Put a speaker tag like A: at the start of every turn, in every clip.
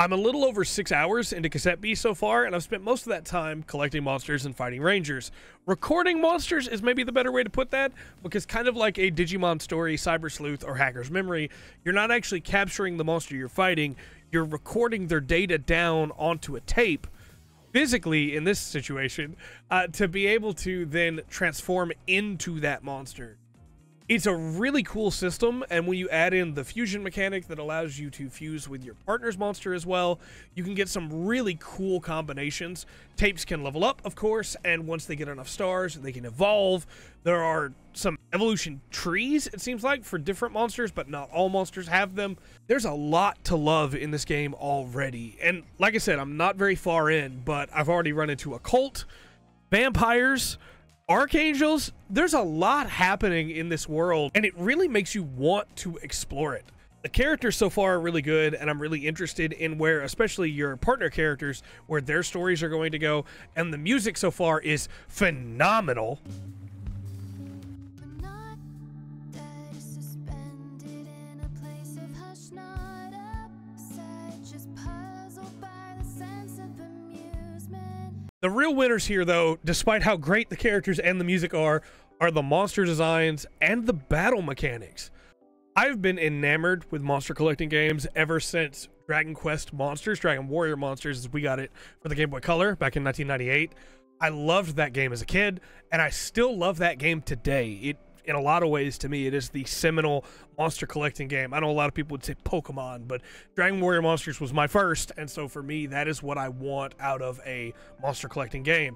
A: I'm a little over 6 hours into Cassette Beast so far, and I've spent most of that time collecting monsters and fighting rangers. Recording monsters is maybe the better way to put that, because kind of like a Digimon Story, Cyber Sleuth, or Hacker's Memory, you're not actually capturing the monster you're fighting, you're recording their data down onto a tape, physically in this situation, to be able to then transform into that monster. It's a really cool system, and when you add in the fusion mechanic that allows you to fuse with your partner's monster as well, you can get some really cool combinations. Tapes can level up, of course, and once they get enough stars, they can evolve. There are some evolution trees, it seems like, for different monsters, but not all monsters have them. There's a lot to love in this game already, and like I said, I'm not very far in, but I've already run into a cult, vampires, archangels. There's a lot happening in this world, and it really makes you want to explore it. The characters so far are really good, and I'm really interested in where, especially your partner characters, where their stories are going to go, and the music so far is phenomenal. The real winners here, though, despite how great the characters and the music are the monster designs and the battle mechanics. I've been enamored with monster collecting games ever since Dragon Quest Monsters, Dragon Warrior Monsters, as we got it for the Game Boy Color back in 1998. I loved that game as a kid, and I still love that game today. In a lot of ways, to me, it is the seminal monster collecting game. I know a lot of people would say Pokemon, but Dragon Warrior Monsters was my first, and so for me, that is what I want out of a monster collecting game.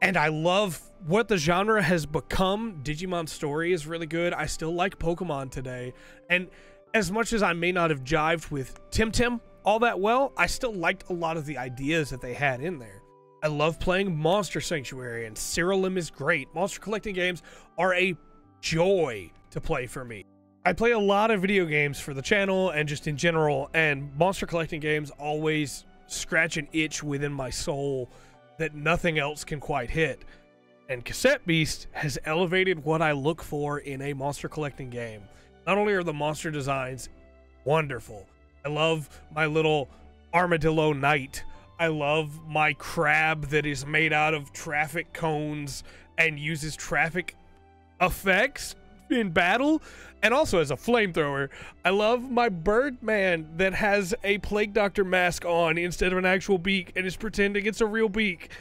A: And I love what the genre has become. Digimon Story is really good. I still like Pokemon today, and as much as I may not have jived with Tim all that well, I still liked a lot of the ideas that they had in there. I love playing Monster Sanctuary, and Cyrilum is great. Monster collecting games are a joy to play for me. I play a lot of video games for the channel and just in general, and monster collecting games always scratch an itch within my soul that nothing else can quite hit. And Cassette Beast has elevated what I look for in a monster collecting game. Not only are the monster designs wonderful, I love my little armadillo knight. I love my crab that is made out of traffic cones and uses traffic effects in battle, and also as a flamethrower. I love my Birdman that has a Plague Doctor mask on instead of an actual beak and is pretending it's a real beak.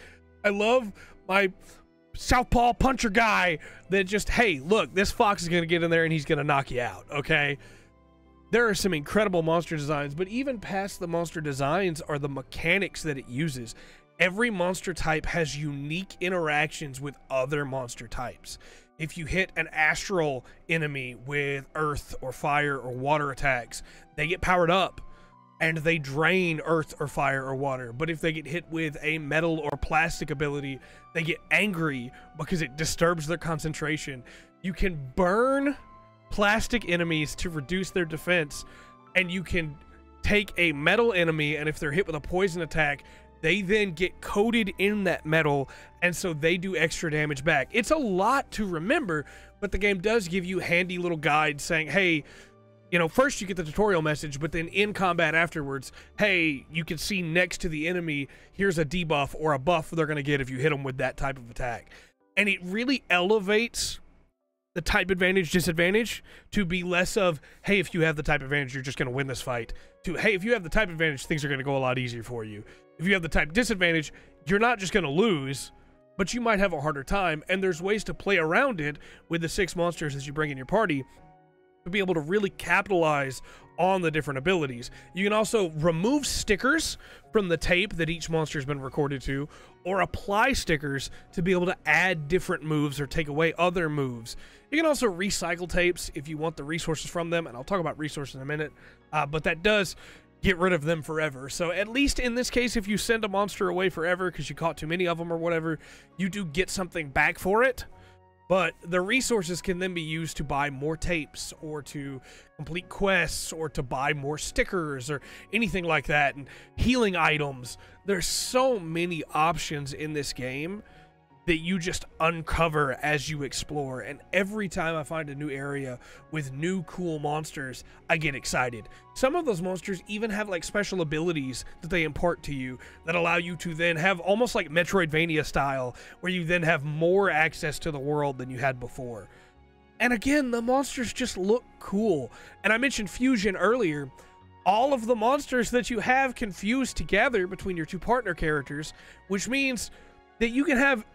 A: I love my Southpaw Puncher guy that just, hey, look, this fox is going to get in there and he's going to knock you out, okay? There are some incredible monster designs, but even past the monster designs are the mechanics that it uses. Every monster type has unique interactions with other monster types. If you hit an astral enemy with earth or fire or water attacks, they get powered up and they drain earth or fire or water. But if they get hit with a metal or plastic ability, they get angry because it disturbs their concentration. You can burn plastic enemies to reduce their defense, and you can take a metal enemy, and if they're hit with a poison attack, they then get coated in that metal, and so they do extra damage back. It's a lot to remember, but the game does give you handy little guides saying, hey, you know, first you get the tutorial message, but then in combat afterwards, hey, you can see next to the enemy, here's a debuff or a buff they're going to get if you hit them with that type of attack. And it really elevates the type advantage disadvantage to be less of, hey, if you have the type advantage, you're just going to win this fight, to, hey, if you have the type advantage, things are going to go a lot easier for you. If you have the type disadvantage, you're not just going to lose, but you might have a harder time, and there's ways to play around it with the 6 monsters that you bring in your party to be able to really capitalize on the different abilities. You can also remove stickers from the tape that each monster has been recorded to, or apply stickers to be able to add different moves or take away other moves. You can also recycle tapes if you want the resources from them, and I'll talk about resources in a minute, but that does get rid of them forever. So at least in this case, if you send a monster away forever because you caught too many of them or whatever, you do get something back for it. But the resources can then be used to buy more tapes or to complete quests or to buy more stickers or anything like that, and healing items. There's so many options in this game that you just uncover as you explore. And every time I find a new area with new cool monsters, I get excited. Some of those monsters even have like special abilities that they impart to you that allow you to then have almost like Metroidvania style, where you then have more access to the world than you had before. And again, the monsters just look cool. And I mentioned fusion earlier. All of the monsters that you have can fuse together between your two partner characters, which means that you can have,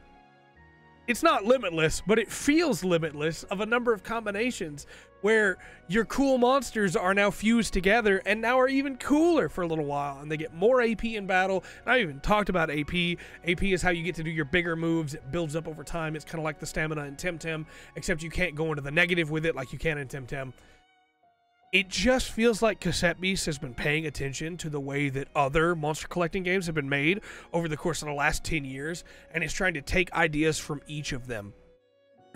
A: it's not limitless, but it feels limitless, of a number of combinations where your cool monsters are now fused together and now are even cooler for a little while, and they get more AP in battle. And I even talked about AP. AP is how you get to do your bigger moves. It builds up over time. It's kind of like the stamina in Temtem, except you can't go into the negative with it like you can in Temtem. It just feels like Cassette Beast has been paying attention to the way that other monster collecting games have been made over the course of the last 10 years, and is trying to take ideas from each of them.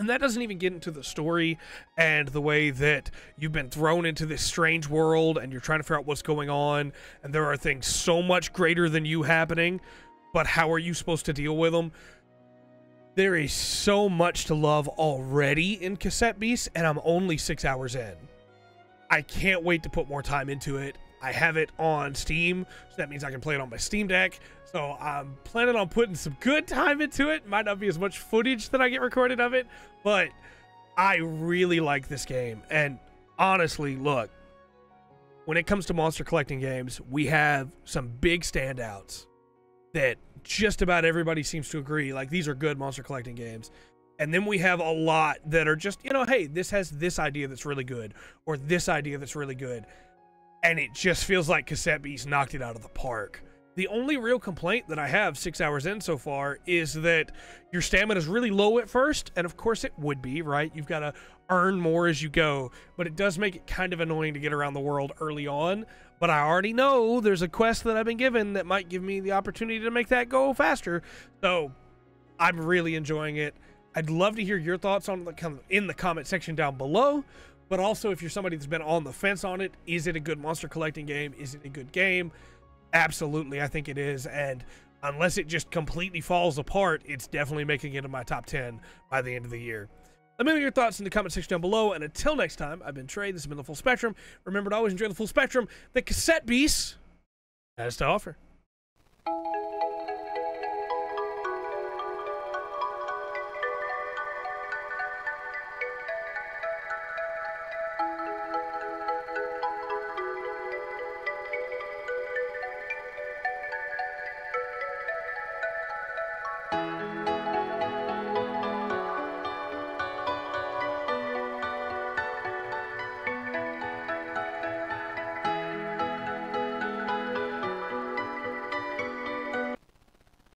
A: And that doesn't even get into the story and the way that you've been thrown into this strange world and you're trying to figure out what's going on, and there are things so much greater than you happening, but how are you supposed to deal with them? There is so much to love already in Cassette Beast, and I'm only 6 hours in. I can't wait to put more time into it. I have it on Steam, so that means I can play it on my Steam Deck. So I'm planning on putting some good time into it. Might not be as much footage that I get recorded of it, but I really like this game. And honestly, look, when it comes to monster collecting games, we have some big standouts that just about everybody seems to agree, like, these are good monster collecting games. And then we have a lot that are just, you know, hey, this has this idea that's really good, or this idea that's really good. And it just feels like Cassette Beast knocked it out of the park. The only real complaint that I have 6 hours in so far is that your stamina is really low at first. And of course it would be, right? You've got to earn more as you go. But it does make it kind of annoying to get around the world early on. But I already know there's a quest that I've been given that might give me the opportunity to make that go faster. So I'm really enjoying it. I'd love to hear your thoughts on in the comment section down below, but also if you're somebody that's been on the fence on it, is it a good monster collecting game? Is it a good game? Absolutely, I think it is, and unless it just completely falls apart, it's definitely making it in my top 10 by the end of the year. Let me know your thoughts in the comment section down below, and until next time, I've been Trey, this has been The Full Spectrum. Remember to always enjoy the full spectrum that Cassette Beast has to offer.